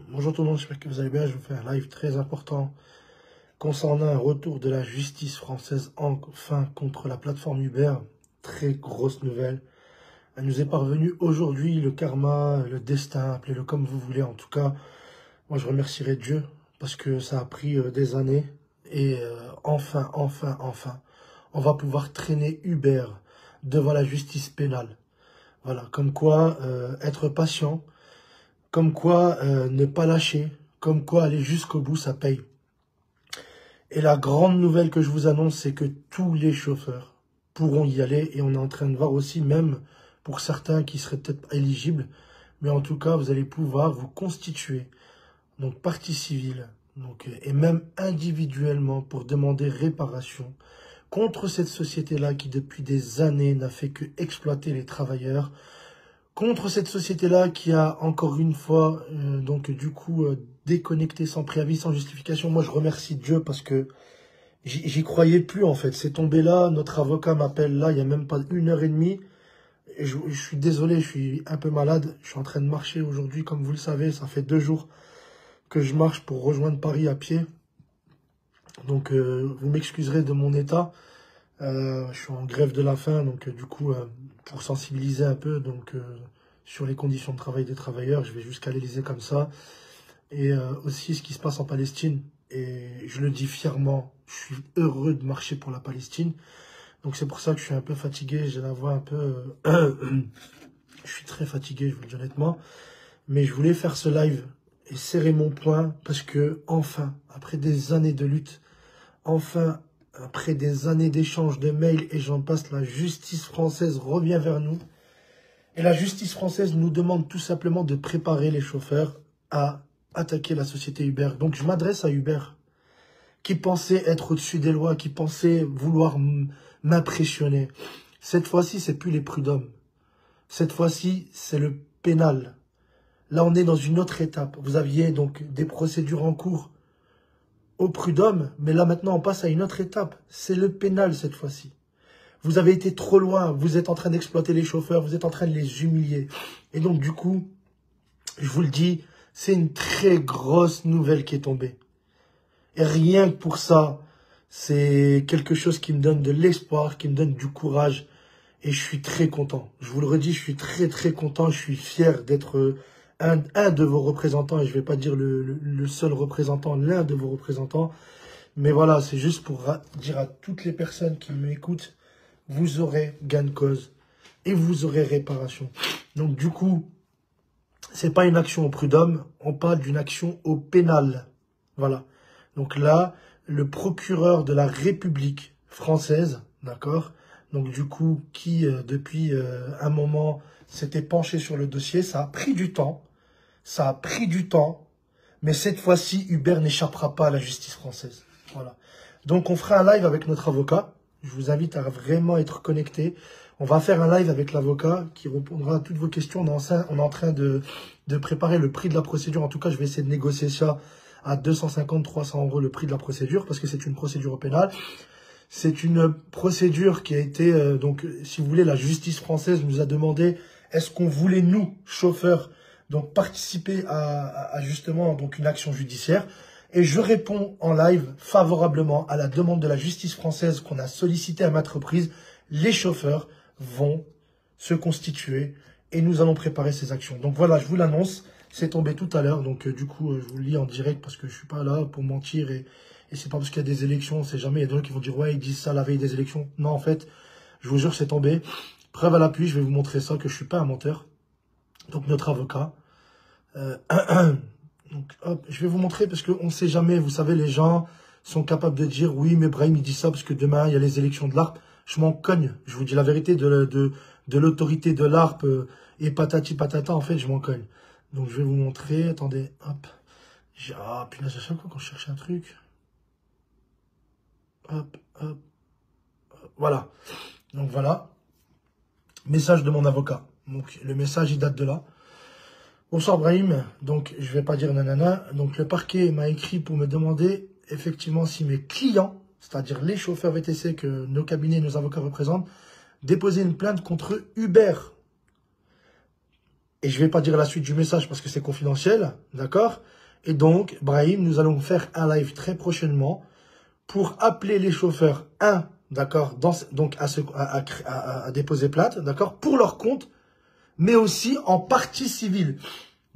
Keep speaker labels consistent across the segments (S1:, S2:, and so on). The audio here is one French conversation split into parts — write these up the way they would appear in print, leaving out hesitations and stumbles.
S1: Bonjour tout le monde, j'espère que vous allez bien. Je vous fais un live très important concernant un retour de la justice française enfin contre la plateforme Uber. Très grosse nouvelle. Elle nous est parvenue aujourd'hui, le karma, le destin, appelez-le comme vous voulez. En tout cas, moi je remercierai Dieu parce que ça a pris des années. Et enfin, on va pouvoir traîner Uber devant la justice pénale. Voilà, comme quoi être patient. Comme quoi, ne pas lâcher, comme quoi aller jusqu'au bout, ça paye. Et la grande nouvelle que je vous annonce, c'est que tous les chauffeurs pourront y aller. Et on est en train de voir aussi, même pour certains qui seraient peut-être éligibles, mais en tout cas, vous allez pouvoir vous constituer, donc partie civile, donc, et même individuellement pour demander réparation contre cette société-là qui, depuis des années, n'a fait que exploiter les travailleurs. Contre cette société-là qui a encore une fois, déconnecté sans préavis, sans justification. Moi, je remercie Dieu parce que j'y croyais plus en fait. C'est tombé là, notre avocat m'appelle là, il n'y a même pas 1h30. Et je suis désolé, je suis un peu malade. Je suis en train de marcher aujourd'hui, comme vous le savez. Ça fait 2 jours que je marche pour rejoindre Paris à pied. Donc, vous m'excuserez de mon état. Je suis en grève de la faim, donc pour sensibiliser un peu sur les conditions de travail des travailleurs, je vais jusqu'à l'Élysée comme ça. Et aussi ce qui se passe en Palestine. Et je le dis fièrement, je suis heureux de marcher pour la Palestine. Donc c'est pour ça que je suis un peu fatigué, j'ai la voix un peu... je suis très fatigué, je vous le dis honnêtement. Mais je voulais faire ce live et serrer mon poing parce que, enfin, après des années de lutte, enfin, après des années d'échanges de mails et j'en passe, la justice française revient vers nous. Et la justice française nous demande tout simplement de préparer les chauffeurs à attaquer la société Uber. Donc je m'adresse à Uber, qui pensait être au-dessus des lois, qui pensait vouloir m'impressionner. Cette fois-ci, c'est plus les prud'hommes. Cette fois-ci, c'est le pénal. Là, on est dans une autre étape. Vous aviez donc des procédures en cours au prud'homme, mais là maintenant, on passe à une autre étape. C'est le pénal cette fois-ci. Vous avez été trop loin, vous êtes en train d'exploiter les chauffeurs, vous êtes en train de les humilier. Et donc, du coup, je vous le dis, c'est une très grosse nouvelle qui est tombée. Et rien que pour ça, c'est quelque chose qui me donne de l'espoir, qui me donne du courage. Et je suis très content. Je vous le redis, je suis très content. Je suis fier d'être un de vos représentants. Et je ne vais pas dire le seul représentant, l'un de vos représentants. Mais voilà, c'est juste pour dire à toutes les personnes qui m'écoutent, vous aurez gain de cause et vous aurez réparation. Donc du coup, c'est pas une action au prud'homme, on parle d'une action au pénal. Voilà. Donc là, le procureur de la République française, d'accord, donc du coup, qui depuis un moment s'était penché sur le dossier, ça a pris du temps, mais cette fois-ci, Uber n'échappera pas à la justice française. Voilà. Donc on fera un live avec notre avocat. Je vous invite à vraiment être connecté. On va faire un live avec l'avocat qui répondra à toutes vos questions. On est en train de préparer le prix de la procédure. En tout cas, je vais essayer de négocier ça à 250-300 € le prix de la procédure parce que c'est une procédure au pénal. C'est une procédure qui a été, si vous voulez, la justice française nous a demandé est-ce qu'on voulait, nous, chauffeurs, donc participer à justement donc une action judiciaire. Et je réponds en live favorablement à la demande de la justice française qu'on a sollicité à maintes reprises. Les chauffeurs vont se constituer et nous allons préparer ces actions. Donc voilà, je vous l'annonce, c'est tombé tout à l'heure. Donc je vous le lis en direct parce que je suis pas là pour mentir et c'est pas parce qu'il y a des élections, on sait jamais. Il y a des gens qui vont dire ouais, ils disent ça la veille des élections. Non, en fait, je vous jure, c'est tombé. Preuve à l'appui, je vais vous montrer ça, que je suis pas un menteur. Donc notre avocat... Donc, hop, je vais vous montrer parce qu'on ne sait jamais. Vous savez, les gens sont capables de dire oui, mais Brahim, il dit ça parce que demain, il y a les élections de l'ARP. Je m'en cogne. Je vous dis la vérité de l'autorité de l'ARP et patati patata. En fait, je m'en cogne. Donc, je vais vous montrer. Attendez, hop. Ah, punaise, à chaque fois quand je cherche un truc. Hop. Voilà. Donc, voilà. Message de mon avocat. Donc, le message, il date de là. Bonsoir Brahim, donc je vais pas dire nanana, donc le parquet m'a écrit pour me demander effectivement si mes clients, c'est-à-dire les chauffeurs VTC que nos cabinets et nos avocats représentent, déposaient une plainte contre Uber. Et je vais pas dire la suite du message parce que c'est confidentiel, d'accord? Et donc, Brahim, nous allons faire un live très prochainement pour appeler les chauffeurs, d'accord, donc à déposer plainte, d'accord, pour leur compte, mais aussi en partie civile.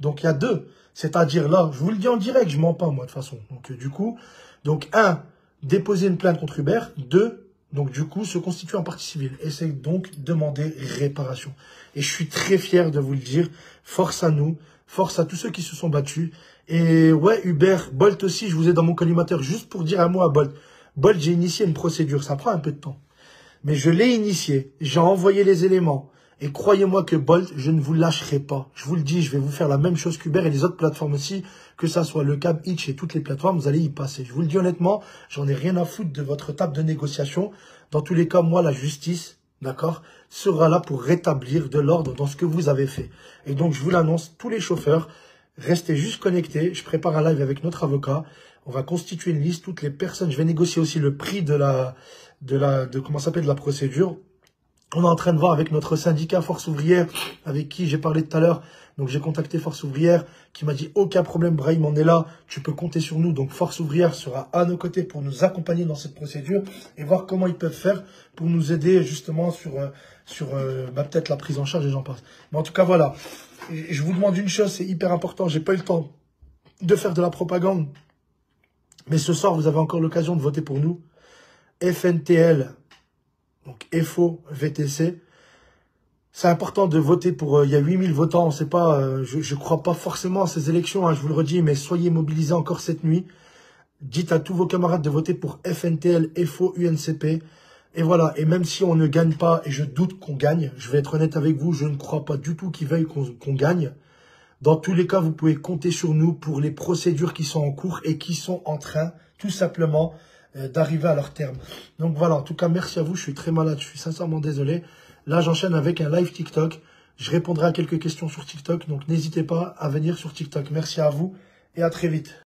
S1: Donc, il y a deux. C'est-à-dire là, je vous le dis en direct, je mens pas, moi, de toute façon. Donc, du coup, déposer une plainte contre Uber. 2, donc, du coup, se constituer en partie civile. Et c'est donc demander réparation. Et je suis très fier de vous le dire. Force à nous. Force à tous ceux qui se sont battus. Et ouais, Uber, Bolt aussi, je vous ai dans mon collimateur juste pour dire un mot à Bolt. Bolt, j'ai initié une procédure. Ça prend un peu de temps. Mais je l'ai initié. J'ai envoyé les éléments. Et croyez-moi que Bolt, je ne vous lâcherai pas. Je vous le dis, je vais vous faire la même chose qu'Uber et les autres plateformes aussi, que ça soit le Cab, Hitch et toutes les plateformes, vous allez y passer. Je vous le dis honnêtement, j'en ai rien à foutre de votre table de négociation. Dans tous les cas, moi, la justice, d'accord, sera là pour rétablir de l'ordre dans ce que vous avez fait. Et donc, je vous l'annonce, tous les chauffeurs, restez juste connectés. Je prépare un live avec notre avocat. On va constituer une liste, toutes les personnes. Je vais négocier aussi le prix de la procédure. On est en train de voir avec notre syndicat Force Ouvrière, avec qui j'ai parlé tout à l'heure. Donc, j'ai contacté Force Ouvrière, qui m'a dit, aucun problème, Brahim, on est là, tu peux compter sur nous. Donc, Force Ouvrière sera à nos côtés pour nous accompagner dans cette procédure et voir comment ils peuvent faire pour nous aider justement sur peut-être la prise en charge et j'en passe. Mais en tout cas, voilà. Et je vous demande une chose, c'est hyper important. J'ai pas eu le temps de faire de la propagande. Mais ce soir, vous avez encore l'occasion de voter pour nous. FNTL. Donc, FO, VTC. C'est important de voter pour... il y a 8000 votants, on sait pas... je crois pas forcément à ces élections, hein, je vous le redis, mais soyez mobilisés encore cette nuit. Dites à tous vos camarades de voter pour FNTL, FO, UNCP. Et voilà, et même si on ne gagne pas, et je doute qu'on gagne, je vais être honnête avec vous, je ne crois pas du tout qu'ils veuillent qu'on gagne. Dans tous les cas, vous pouvez compter sur nous pour les procédures qui sont en cours et qui sont en train, tout simplement, d'arriver à leur terme. Donc voilà, en tout cas, merci à vous. Je suis très malade, je suis sincèrement désolé. Là, j'enchaîne avec un live TikTok. Je répondrai à quelques questions sur TikTok, donc n'hésitez pas à venir sur TikTok. Merci à vous et à très vite.